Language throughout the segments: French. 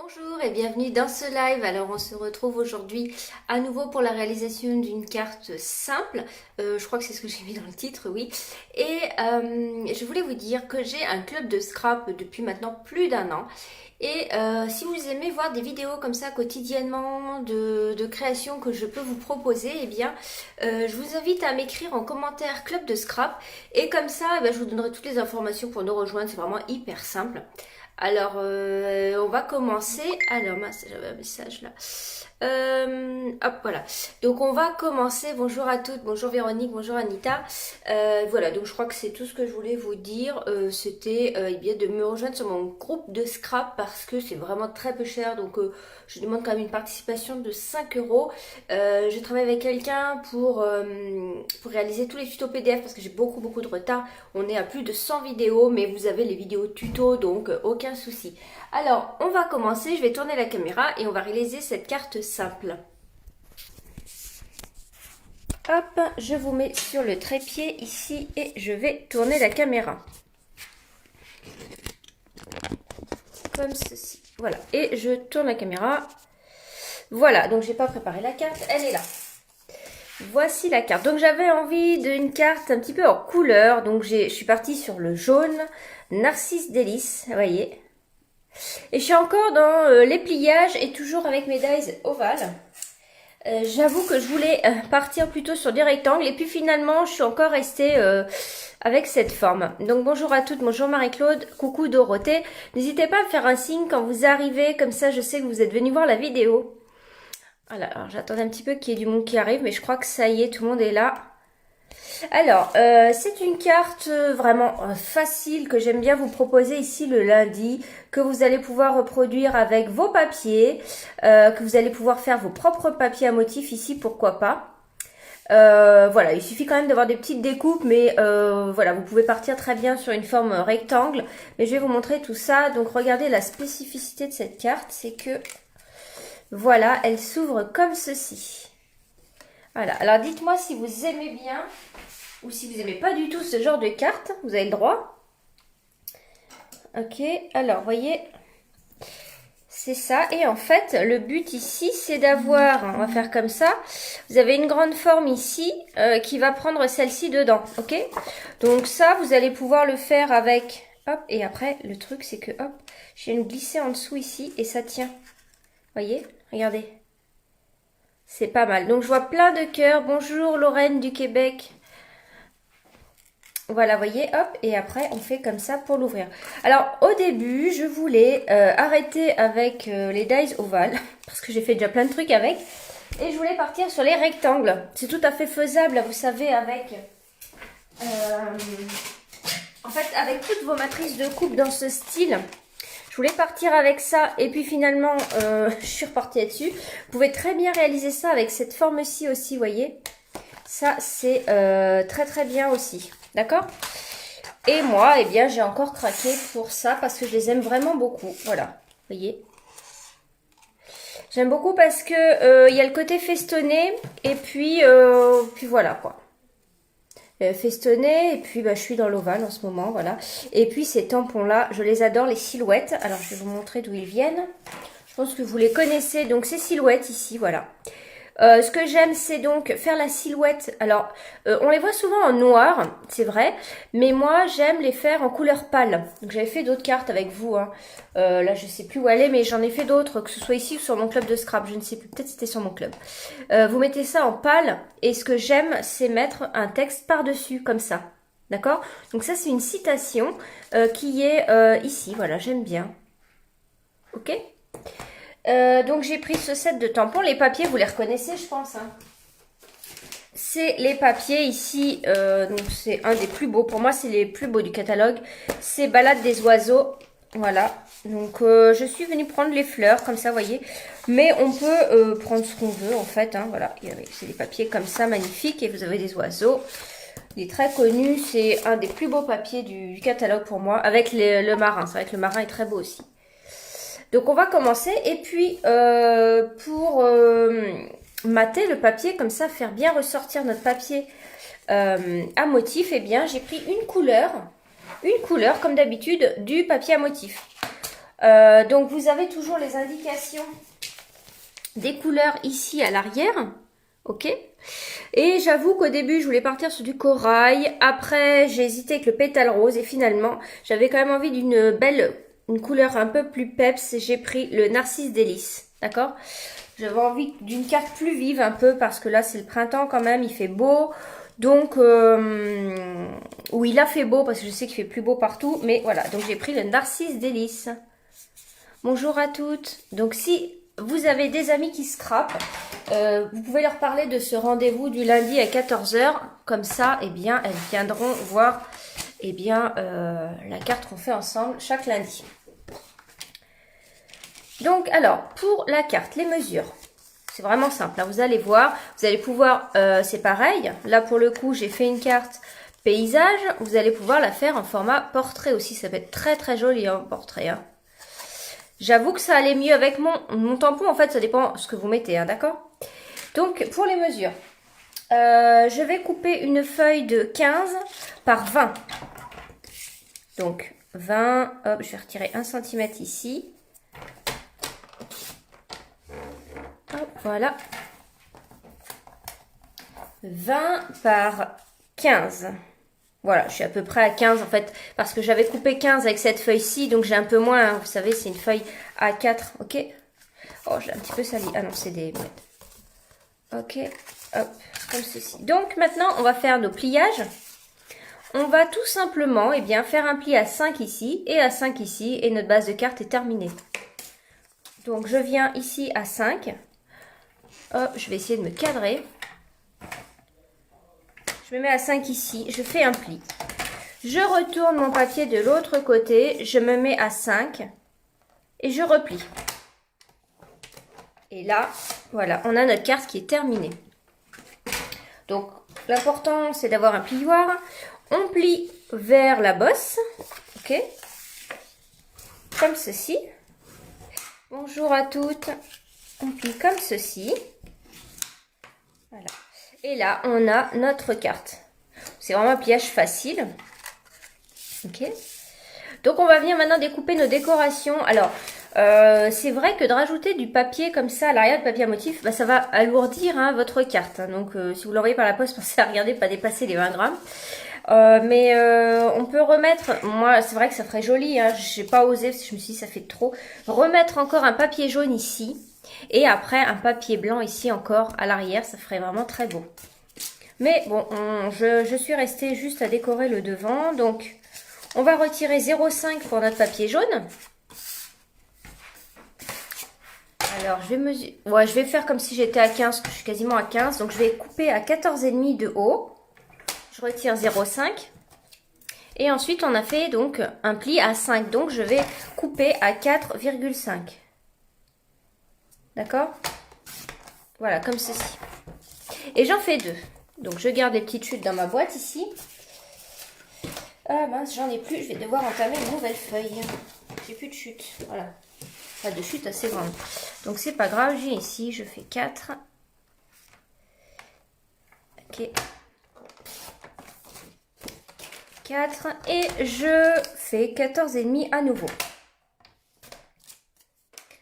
Bonjour et bienvenue dans ce live. Alors on se retrouve aujourd'hui à nouveau pour la réalisation d'une carte simple. Je crois que c'est ce que j'ai mis dans le titre, oui. Et je voulais vous dire que j'ai un club de scrap depuis maintenant plus d'un an. Et si vous aimez voir des vidéos comme ça quotidiennement de création que je peux vous proposer, eh bien je vous invite à m'écrire en commentaire club de scrap. Et comme ça, je vous donnerai toutes les informations pour nous rejoindre. C'est vraiment hyper simple. Alors, on va commencer. Alors, mince, j'avais un message là. Hop, voilà. Donc, on va commencer. Bonjour à toutes. Bonjour Véronique. Bonjour Anita. Voilà, donc je crois que c'est tout ce que je voulais vous dire. C'était eh bien de me rejoindre sur mon groupe de scrap parce que c'est vraiment très peu cher. Donc, je demande quand même une participation de 5 euros. Je travaille avec quelqu'un pour réaliser tous les tutos PDF parce que j'ai beaucoup de retard. On est à plus de 100 vidéos, mais vous avez les vidéos tuto, donc aucun souci. Alors, on va commencer. Je vais tourner la caméra et on va réaliser cette carte simple. Hop, je vous mets sur le trépied ici et je vais tourner la caméra. Comme ceci. Voilà, et je tourne la caméra. Voilà, donc j'ai pas préparé la carte, elle est là. Voici la carte. Donc j'avais envie d'une carte un petit peu en couleur. Donc je suis partie sur le jaune, Narcisse Délice, vous voyez. Et je suis encore dans les pliages et toujours avec mes dies ovales. J'avoue que je voulais partir plutôt sur des rectangles. Et puis finalement, je suis encore restée avec cette forme. Donc bonjour à toutes, bonjour Marie-Claude, coucou Dorothée. N'hésitez pas à me faire un signe quand vous arrivez, comme ça je sais que vous êtes venus voir la vidéo. Voilà, alors j'attends un petit peu qu'il y ait du monde qui arrive, mais je crois que ça y est, tout le monde est là. Alors, c'est une carte vraiment facile que j'aime bien vous proposer ici le lundi, que vous allez pouvoir reproduire avec vos papiers, que vous allez pouvoir faire vos propres papiers à motifs ici, pourquoi pas. Voilà, il suffit quand même d'avoir des petites découpes, mais voilà, vous pouvez partir très bien sur une forme rectangle. Mais je vais vous montrer tout ça. Donc, regardez la spécificité de cette carte, c'est que... Voilà, elle s'ouvre comme ceci. Voilà, alors dites-moi si vous aimez bien ou si vous n'aimez pas du tout ce genre de carte. Vous avez le droit. Ok, alors voyez, c'est ça. Et en fait, le but ici, c'est d'avoir, on va faire comme ça, vous avez une grande forme ici qui va prendre celle-ci dedans. Ok, donc ça, vous allez pouvoir le faire avec... Hop, et après, le truc, c'est que, hop, je viens de glisser en dessous ici et ça tient. Voyez, regardez. C'est pas mal. Donc, je vois plein de cœurs. Bonjour Lorraine du Québec. Voilà, voyez, hop. Et après, on fait comme ça pour l'ouvrir. Alors, au début, je voulais arrêter avec les dies ovales. Parce que j'ai fait déjà plein de trucs avec. Et je voulais partir sur les rectangles. C'est tout à fait faisable, vous savez, avec... en fait, avec toutes vos matrices de coupe dans ce style... Je voulais partir avec ça et puis finalement, je suis repartie là-dessus. Vous pouvez très bien réaliser ça avec cette forme-ci aussi, vous voyez. Ça, c'est très bien aussi, d'accord? Et moi, eh bien, j'ai encore craqué pour ça parce que je les aime vraiment beaucoup. Voilà, vous voyez. J'aime beaucoup parce que il y a le côté festonné et puis voilà quoi. Festonné et puis je suis dans l'ovale en ce moment, voilà. Et puis ces tampons là, je les adore, les silhouettes. Alors je vais vous montrer d'où ils viennent. Je pense que vous les connaissez, donc ces silhouettes ici, voilà. Ce que j'aime, c'est donc faire la silhouette. Alors, on les voit souvent en noir, c'est vrai. Mais moi, j'aime les faire en couleur pâle. Donc, j'avais fait d'autres cartes avec vous. Hein. Là, je sais plus où elle est, mais j'en ai fait d'autres, que ce soit ici ou sur mon club de scrap. Je ne sais plus, peut-être c'était sur mon club. Vous mettez ça en pâle. Et ce que j'aime, c'est mettre un texte par-dessus, comme ça. D'accord? Donc, ça, c'est une citation qui est ici. Voilà, j'aime bien. Ok? Donc j'ai pris ce set de tampons. Les papiers, vous les reconnaissez, je pense. Hein. C'est les papiers ici. Donc c'est un des plus beaux. Pour moi, c'est les plus beaux du catalogue. C'est Balade des oiseaux. Voilà. Donc je suis venue prendre les fleurs, comme ça, vous voyez. Mais on peut prendre ce qu'on veut, en fait. Hein, voilà. C'est des papiers comme ça, magnifiques. Et vous avez des oiseaux. Il est très connu. C'est un des plus beaux papiers du catalogue pour moi. Avec le marin. C'est vrai que le marin est très beau aussi. Donc on va commencer et puis pour mater le papier, comme ça faire bien ressortir notre papier à motif, eh bien j'ai pris une couleur comme d'habitude du papier à motif. Donc vous avez toujours les indications des couleurs ici à l'arrière. Ok. Et j'avoue qu'au début je voulais partir sur du corail. Après j'ai hésité avec le pétale rose. Et finalement j'avais quand même envie d'une une couleur un peu plus peps. J'ai pris le narcisse délice. D'accord. J'avais envie d'une carte plus vive un peu. Parce que là c'est le printemps quand même. Il fait beau. Donc, oui, il a fait beau parce que je sais qu'il fait plus beau partout. Mais voilà, donc j'ai pris le Narcisse Délice. Bonjour à toutes. Donc, si vous avez des amis qui scrapent, vous pouvez leur parler de ce rendez-vous du lundi à 14 h. Comme ça, eh bien, elles viendront voir eh bien, la carte qu'on fait ensemble chaque lundi. Donc, alors, pour la carte, les mesures. C'est vraiment simple, là, vous allez voir, vous allez pouvoir, c'est pareil, là pour le coup j'ai fait une carte paysage, vous allez pouvoir la faire en format portrait aussi, ça peut être très très joli en portrait. Hein. J'avoue que ça allait mieux avec mon tampon, en fait ça dépend ce que vous mettez, hein, d'accord. Donc pour les mesures, je vais couper une feuille de 15 par 20. Donc 20, hop, je vais retirer 1 cm ici. Hop, voilà. 20 par 15. Voilà, je suis à peu près à 15 en fait, parce que j'avais coupé 15 avec cette feuille-ci, donc j'ai un peu moins, hein, vous savez, c'est une feuille A4, ok. Oh, j'ai un petit peu sali. Ah non, c'est des... Ok, hop, comme ceci. Donc maintenant, on va faire nos pliages. On va tout simplement, eh bien, faire un pli à 5 ici et à 5 ici, et notre base de carte est terminée. Donc je viens ici à 5. Hop, je vais essayer de me cadrer. Je me mets à 5 ici, je fais un pli. Je retourne mon papier de l'autre côté, je me mets à 5 et je replie. Et là, voilà, on a notre carte qui est terminée. Donc, l'important, c'est d'avoir un plioir. On plie vers la bosse, ok? Comme ceci. Bonjour à toutes. On plie comme ceci. Voilà. Et là, on a notre carte. C'est vraiment un pliage facile. Ok. Donc, on va venir maintenant découper nos décorations. Alors, c'est vrai que de rajouter du papier comme ça à l'arrière, de papier à motif, bah, ça va alourdir hein, votre carte. Donc, si vous l'envoyez par la poste, pensez à regarder, pas dépasser les 20 grammes. Mais on peut remettre, moi c'est vrai que ça ferait joli, hein, j'ai pas osé parce que je me suis dit ça fait trop. Remettre encore un papier jaune ici. Et après, un papier blanc ici encore à l'arrière, ça ferait vraiment très beau. Mais bon, je suis restée juste à décorer le devant. Donc, on va retirer 0,5 pour notre papier jaune. Alors, je vais faire comme si j'étais à 15, parce que je suis quasiment à 15. Donc, je vais couper à 14,5 de haut. Je retire 0,5. Et ensuite, on a fait donc un pli à 5. Donc, je vais couper à 4,5. D'accord? Voilà, comme ceci. Et j'en fais 2. Donc, je garde les petites chutes dans ma boîte ici. Ah mince, j'en ai plus. Je vais devoir entamer une nouvelle feuille. J'ai plus de chutes. Voilà. Pas de chutes assez grandes. Donc, c'est pas grave. J'ai ici, je fais 4. Ok. 4. Et je fais 14,5 à nouveau.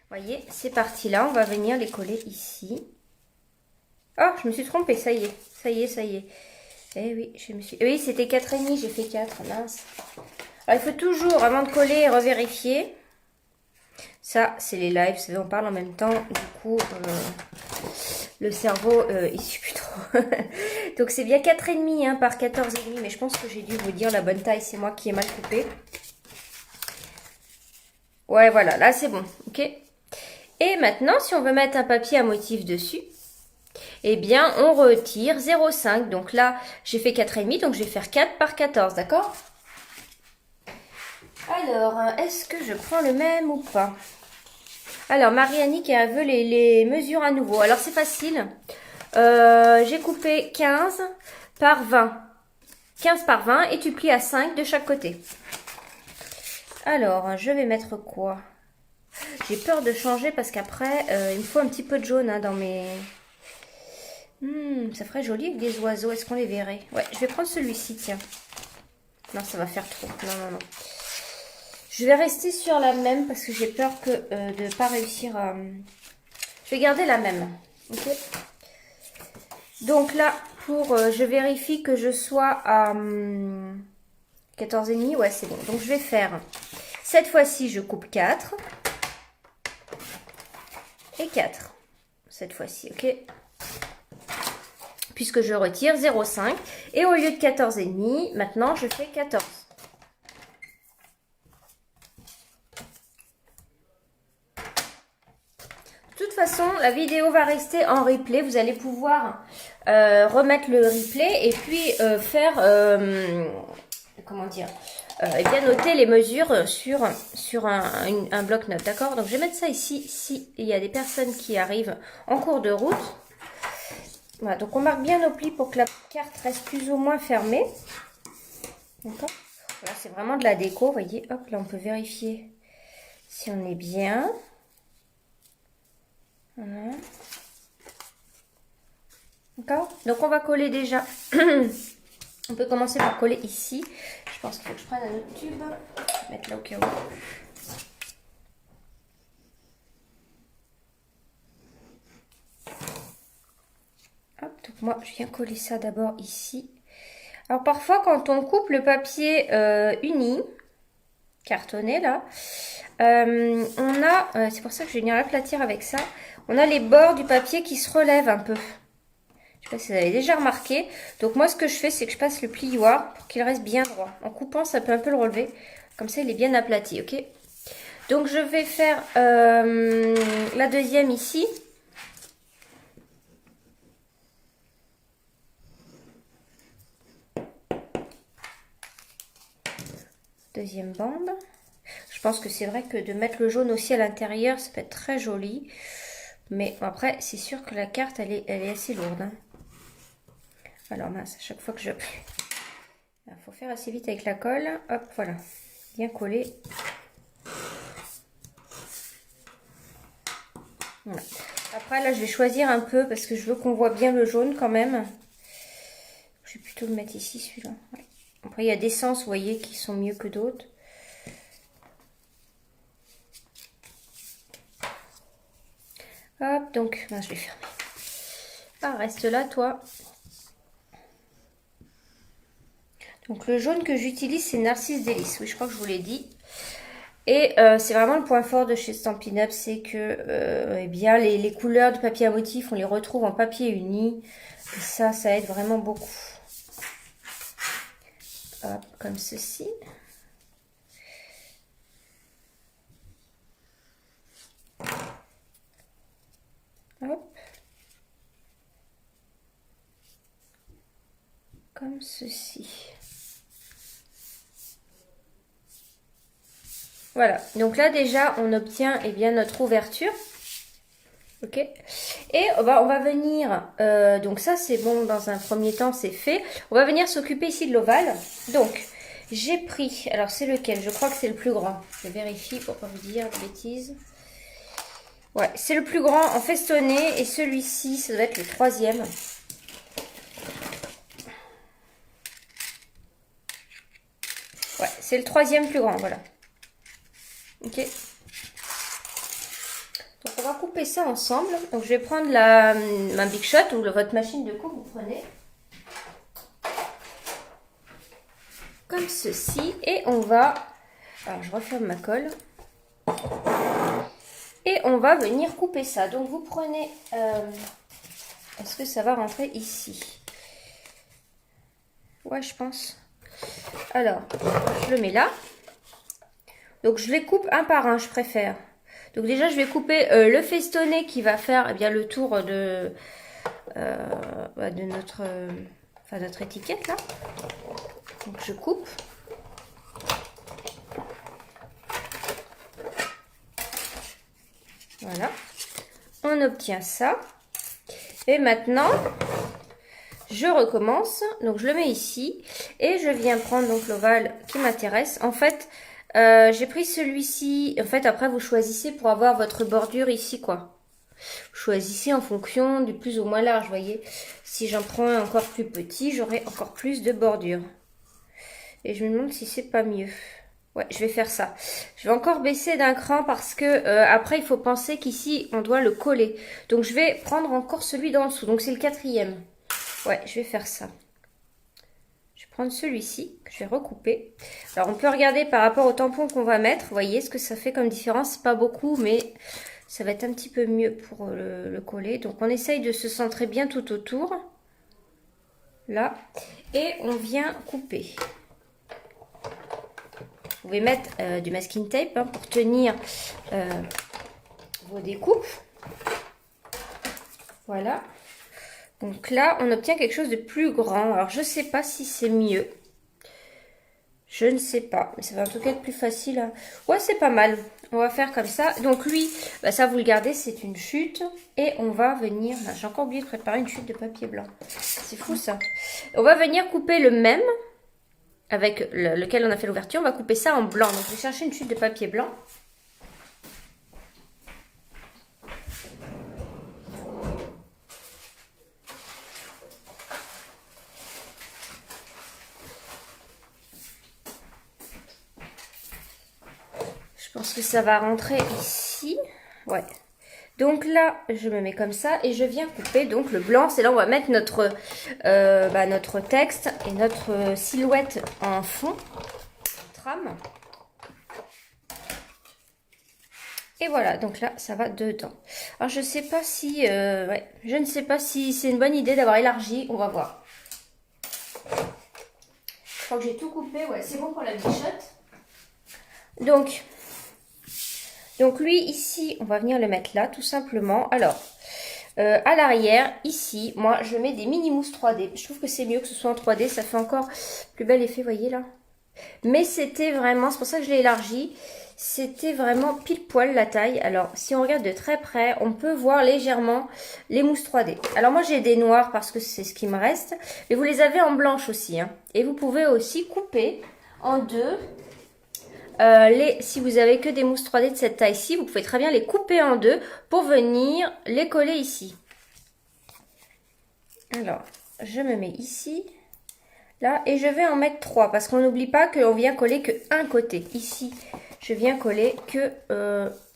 Voyez, c'est parti là. On va venir les coller ici. Oh, je me suis trompée, ça y est. Ça y est, ça y est. Eh oui, je me suis... Oui, c'était 4,5, j'ai fait 4, mince. Alors, il faut toujours, avant de coller, revérifier. Ça, c'est les lives, vous savez, on parle en même temps. Du coup, le cerveau, il suit plus trop. Donc, c'est bien 4,5 hein, par 14,5. Mais je pense que j'ai dû vous dire la bonne taille. C'est moi qui ai mal coupé. Ouais, voilà, là, c'est bon. Ok. Et maintenant, si on veut mettre un papier à motif dessus, eh bien, on retire 0,5. Donc là, j'ai fait 4,5, donc je vais faire 4 par 14, d'accord? Alors, est-ce que je prends le même ou pas? Alors, Marie-Annick, elle veut les mesures à nouveau. Alors, c'est facile. J'ai coupé 15 par 20. 15 par 20 et tu plies à 5 de chaque côté. Alors, je vais mettre quoi? J'ai peur de changer parce qu'après, il me faut un petit peu de jaune hein, dans mes... ça ferait joli avec des oiseaux. Est-ce qu'on les verrait? Ouais, je vais prendre celui-ci, tiens. Non, ça va faire trop. Non, non, non. Je vais rester sur la même parce que j'ai peur que de ne pas réussir à... Je vais garder la même. Ok. Donc là, je vérifie que je sois à 14,5. Ouais, c'est bon. Donc je vais faire... Cette fois-ci, je coupe 4. Et 4. Cette fois-ci, ok. Puisque je retire 0,5. Et au lieu de 14,5, maintenant, je fais 14. De toute façon, la vidéo va rester en replay. Vous allez pouvoir remettre le replay et puis faire, comment dire, et bien noter les mesures sur un bloc-notes, d'accord? Donc, je vais mettre ça ici, si il y a des personnes qui arrivent en cours de route. Voilà, donc on marque bien nos plis pour que la carte reste plus ou moins fermée. D'accord? Là, c'est vraiment de la déco, vous voyez. Hop, là, on peut vérifier si on est bien. Voilà. D'accord? Donc on va coller déjà. On peut commencer par coller ici. Je pense qu'il faut que je prenne un autre tube. Je vais mettre là au cas où. Hop, donc moi je viens coller ça d'abord ici. Alors parfois quand on coupe le papier uni, cartonné là, on a, c'est pour ça que je vais venir l'aplatir avec ça, on a les bords du papier qui se relèvent un peu. Je sais pas si vous avez déjà remarqué. Donc moi ce que je fais c'est que je passe le plioir pour qu'il reste bien droit. En coupant ça peut un peu le relever. Comme ça il est bien aplati, ok? Donc je vais faire la deuxième ici. Deuxième bande. Je pense que c'est vrai que de mettre le jaune aussi à l'intérieur, ça peut être très joli. Mais après, c'est sûr que la carte, elle est assez lourde. Hein. Alors mince, à chaque fois que je... Il faut faire assez vite avec la colle. Hop, voilà. Bien collé. Voilà. Après, là, je vais choisir un peu parce que je veux qu'on voit bien le jaune quand même. Je vais plutôt le mettre ici, celui-là. Ouais. Après, il y a des sens, vous voyez, qui sont mieux que d'autres. Hop, donc, ben, je vais fermer. Ah, reste là, toi. Donc, le jaune que j'utilise, c'est Narcisse Délice. Oui, je crois que je vous l'ai dit. Et c'est vraiment le point fort de chez Stampin' Up, c'est que eh bien, les couleurs du papier à motif, on les retrouve en papier uni. Et ça aide vraiment beaucoup. Hop, comme ceci. Hop. Comme ceci. Voilà, donc là déjà on obtient eh bien, notre ouverture. Ok. Et on va venir, donc ça c'est bon dans un premier temps, c'est fait. On va venir s'occuper ici de l'ovale. Donc j'ai pris, alors c'est lequel? Je crois que c'est le plus grand. Je vérifie pour pas vous dire de bêtises. Ouais, c'est le plus grand en festonné et celui-ci, ça doit être le troisième. Ouais, c'est le troisième plus grand, voilà. Ok. Donc on va couper ça ensemble. Donc je vais prendre ma Big Shot ou votre machine de coupe, vous prenez. Comme ceci. Et on va... Alors je referme ma colle. Et on va venir couper ça. Donc vous prenez... Est-ce que ça va rentrer ici? Ouais, je pense. Alors, je le mets là. Donc je les coupe un par un, je préfère. Donc déjà, je vais couper le festonné qui va faire eh bien, le tour de notre étiquette là. Donc je coupe. Voilà. On obtient ça. Et maintenant, je recommence. Donc je le mets ici. Et je viens prendre donc l'ovale qui m'intéresse. En fait, j'ai pris celui-ci. En fait, après, vous choisissez pour avoir votre bordure ici, quoi. Vous choisissez en fonction du plus ou moins large, vous voyez. Si j'en prends un encore plus petit, j'aurai encore plus de bordure. Et je me demande si c'est pas mieux. Ouais, je vais faire ça. Je vais encore baisser d'un cran parce que après, il faut penser qu'ici, on doit le coller. Donc, je vais prendre encore celui d'en dessous. Donc, c'est le 4e. Ouais, je vais faire ça. Je vais prendre celui-ci que je vais recouper. Alors, on peut regarder par rapport au tampon qu'on va mettre. Vous voyez ce que ça fait comme différence. Pas beaucoup, mais ça va être un petit peu mieux pour le coller. Donc, on essaye de se centrer bien tout autour. Là. Et on vient couper. Vous pouvez mettre du masking tape pour tenir vos découpes. Voilà. Donc là, on obtient quelque chose de plus grand. Alors, je ne sais pas si c'est mieux. Je ne sais pas. Mais ça va en tout cas être plus facile. Hein. Ouais, c'est pas mal. On va faire comme ça. Donc lui, bah, ça vous le gardez, c'est une chute. Et on va venir... J'ai encore oublié de préparer une chute de papier blanc. C'est fou ça. On va venir couper le même... avec lequel on a fait l'ouverture, on va couper ça en blanc. Donc, je vais chercher une chute de papier blanc. Je pense que ça va rentrer ici. Ouais. Donc là, je me mets comme ça et je viens couper donc le blanc. C'est là où on va mettre notre texte et notre silhouette en fond, trame. Et voilà, donc là, ça va dedans. Alors, je sais pas si, je ne sais pas si c'est une bonne idée d'avoir élargi. On va voir. Je crois que j'ai tout coupé. Ouais, c'est bon pour la bichotte. Donc lui, ici, on va venir le mettre là, tout simplement. Alors, à l'arrière, ici, moi, je mets des mini mousses 3D. Je trouve que c'est mieux que ce soit en 3D. Ça fait encore plus bel effet, vous voyez là. Mais c'était vraiment, c'est pour ça que je l'ai élargi. C'était vraiment pile poil la taille. Alors, si on regarde de très près, on peut voir légèrement les mousses 3D. Alors, moi, j'ai des noirs parce que c'est ce qui me reste. Mais vous les avez en blanche aussi. Hein. Et vous pouvez aussi couper en deux. Si vous avez que des mousses 3D de cette taille-ci, vous pouvez très bien les couper en deux pour venir les coller ici. Alors, je me mets ici, là, et je vais en mettre 3 parce qu'on n'oublie pas qu'on vient coller que un côté. Ici, je viens coller que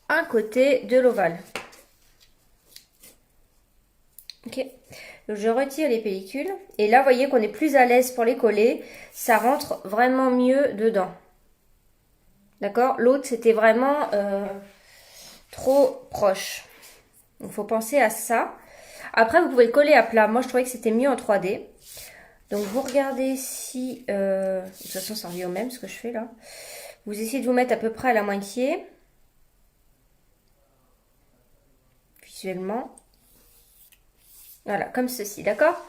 un côté de l'ovale. Ok, donc je retire les pellicules et là, vous voyez qu'on est plus à l'aise pour les coller. Ça rentre vraiment mieux dedans. D'accord? L'autre, c'était vraiment trop proche. Donc, il faut penser à ça. Après, vous pouvez le coller à plat. Moi, je trouvais que c'était mieux en 3D. Donc, vous regardez si... de toute façon, ça revient au même, ce que je fais là. Vous essayez de vous mettre à peu près à la moitié. Visuellement. Voilà, comme ceci, d'accord?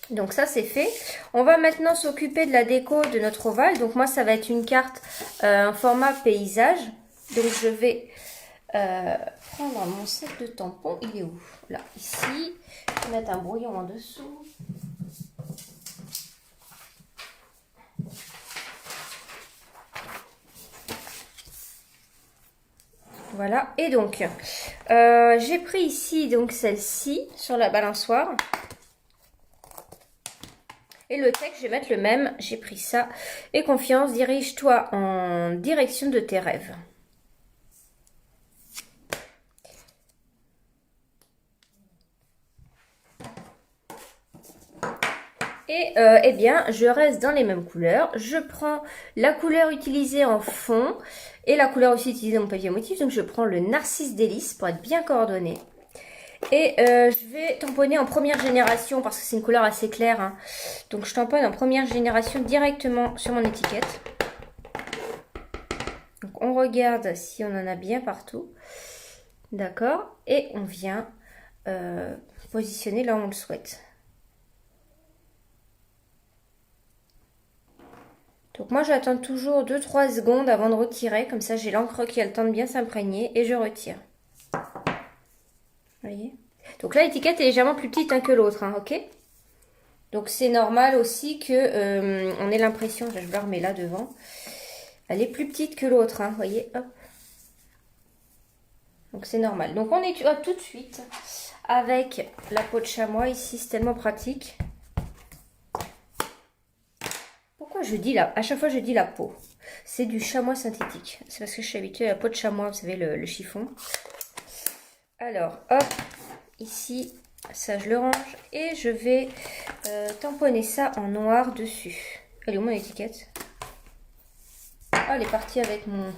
Donc ça c'est fait. On va maintenant s'occuper de la déco de notre ovale. Donc moi ça va être une carte en format paysage. Donc je vais prendre mon set de tampons. Il est où? Là, ici. Je vais mettre un brouillon en dessous. Voilà. Et donc j'ai pris ici donc celle-ci sur la balançoire. Et le texte, je vais mettre le même. J'ai pris ça. Et confiance, dirige-toi en direction de tes rêves. Et eh bien, je reste dans les mêmes couleurs. Je prends la couleur utilisée en fond et la couleur aussi utilisée dans mon papier motif. Donc, je prends le Narcisse Délice pour être bien coordonné. Et je vais tamponner en première génération parce que c'est une couleur assez claire. Hein. Donc je tamponne en première génération directement sur mon étiquette. Donc on regarde si on en a bien partout. D'accord. Et on vient positionner là où on le souhaite. Donc moi j'attends toujours 2-3 secondes avant de retirer. Comme ça j'ai l'encre qui a le temps de bien s'imprégner et je retire. Vous voyez? Donc là, l'étiquette est légèrement plus petite que l'autre, hein, ok? Donc c'est normal aussi que on ait l'impression, je la remets là devant, elle est plus petite que l'autre, hein, vous voyez, hop. Donc c'est normal. Donc on est tout de suite avec la peau de chamois ici, c'est tellement pratique. Pourquoi je dis là? À chaque fois je dis la peau. C'est du chamois synthétique. C'est parce que je suis habituée à la peau de chamois, vous savez, le chiffon. Alors, hop, ici, ça je le range. Et je vais tamponner ça en noir dessus. Elle est où mon étiquette? Ah, elle est partie avec mon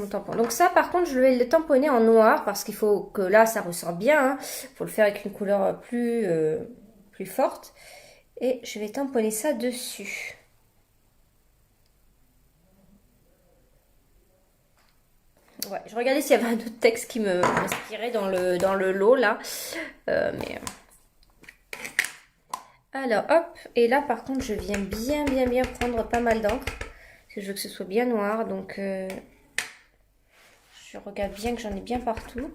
tampon. Donc ça, par contre, je vais le tamponner en noir parce qu'il faut que là, ça ressort bien. Hein. Il faut le faire avec une couleur plus forte. Et je vais tamponner ça dessus. Ouais, je regardais s'il y avait un autre texte qui m'inspirait dans le lot là. Alors, hop. Et là, par contre, je viens bien prendre pas mal d'encre. Parce que je veux que ce soit bien noir. Donc, je regarde bien que j'en ai bien partout.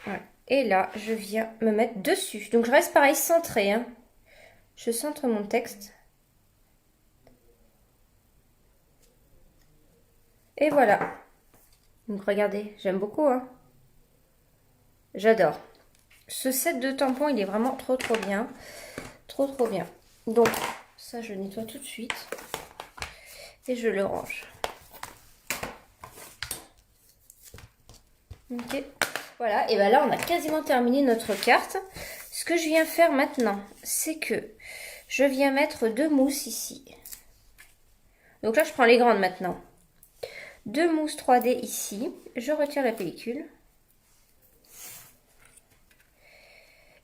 Ouais. Et là, je viens me mettre dessus. Donc, je reste pareil, centré. Hein. Je centre mon texte. Et voilà. Donc, regardez, j'aime beaucoup. Hein. J'adore. Ce set de tampons, il est vraiment trop bien. Trop bien. Donc, ça, je nettoie tout de suite. Et je le range. Ok. Voilà, et bien là, on a quasiment terminé notre carte. Ce que je viens faire maintenant, c'est que je viens mettre 2 mousses ici. Donc là, je prends les grandes maintenant. 2 mousses 3D ici. Je retire la pellicule.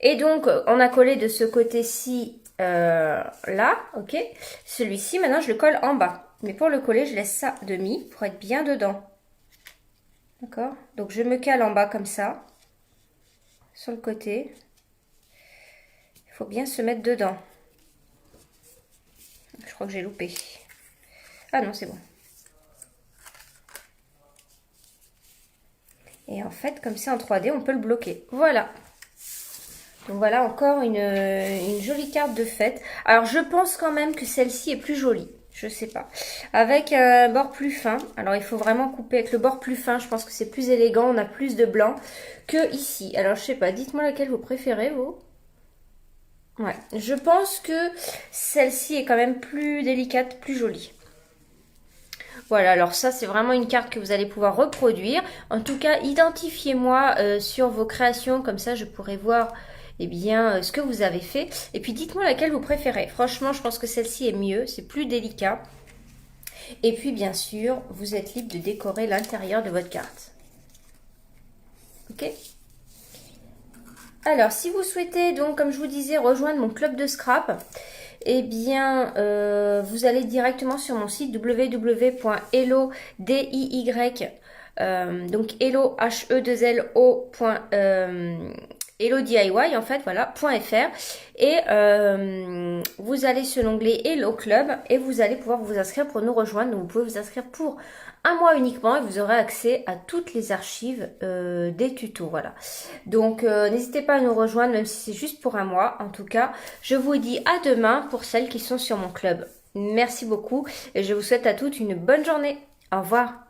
Et donc, on a collé de ce côté-ci, là, ok. Celui-ci, maintenant, je le colle en bas. Mais pour le coller, je laisse ça demi pour être bien dedans. D'accord? Donc, je me cale en bas comme ça, sur le côté. Il faut bien se mettre dedans. Je crois que j'ai loupé. Ah non, c'est bon. Et en fait, comme c'est en 3D, on peut le bloquer. Voilà. Donc voilà, encore une jolie carte de fête. Alors, je pense quand même que celle-ci est plus jolie. Je sais pas. Avec un bord plus fin. Alors, il faut vraiment couper avec le bord plus fin. Je pense que c'est plus élégant. On a plus de blanc que ici. Alors, je sais pas. Dites-moi laquelle vous préférez, vous. Ouais. Je pense que celle-ci est quand même plus délicate, plus jolie. Voilà, alors ça, c'est vraiment une carte que vous allez pouvoir reproduire. En tout cas, identifiez-moi sur vos créations. Comme ça, je pourrai voir ce que vous avez fait. Et puis, dites-moi laquelle vous préférez. Franchement, je pense que celle-ci est mieux. C'est plus délicat. Et puis, bien sûr, vous êtes libre de décorer l'intérieur de votre carte. Ok ? Alors, si vous souhaitez, donc, comme je vous disais, rejoindre mon club de scrap, eh bien, vous allez directement sur mon site www.hello, donc hello, H-E-2-L-O, Hello DIY en fait, voilà, .fr et vous allez sur l'onglet Hello Club et vous allez pouvoir vous inscrire pour nous rejoindre. Donc vous pouvez vous inscrire pour un mois uniquement et vous aurez accès à toutes les archives des tutos, voilà. Donc n'hésitez pas à nous rejoindre même si c'est juste pour un mois. En tout cas, je vous dis à demain pour celles qui sont sur mon club. Merci beaucoup et je vous souhaite à toutes une bonne journée. Au revoir.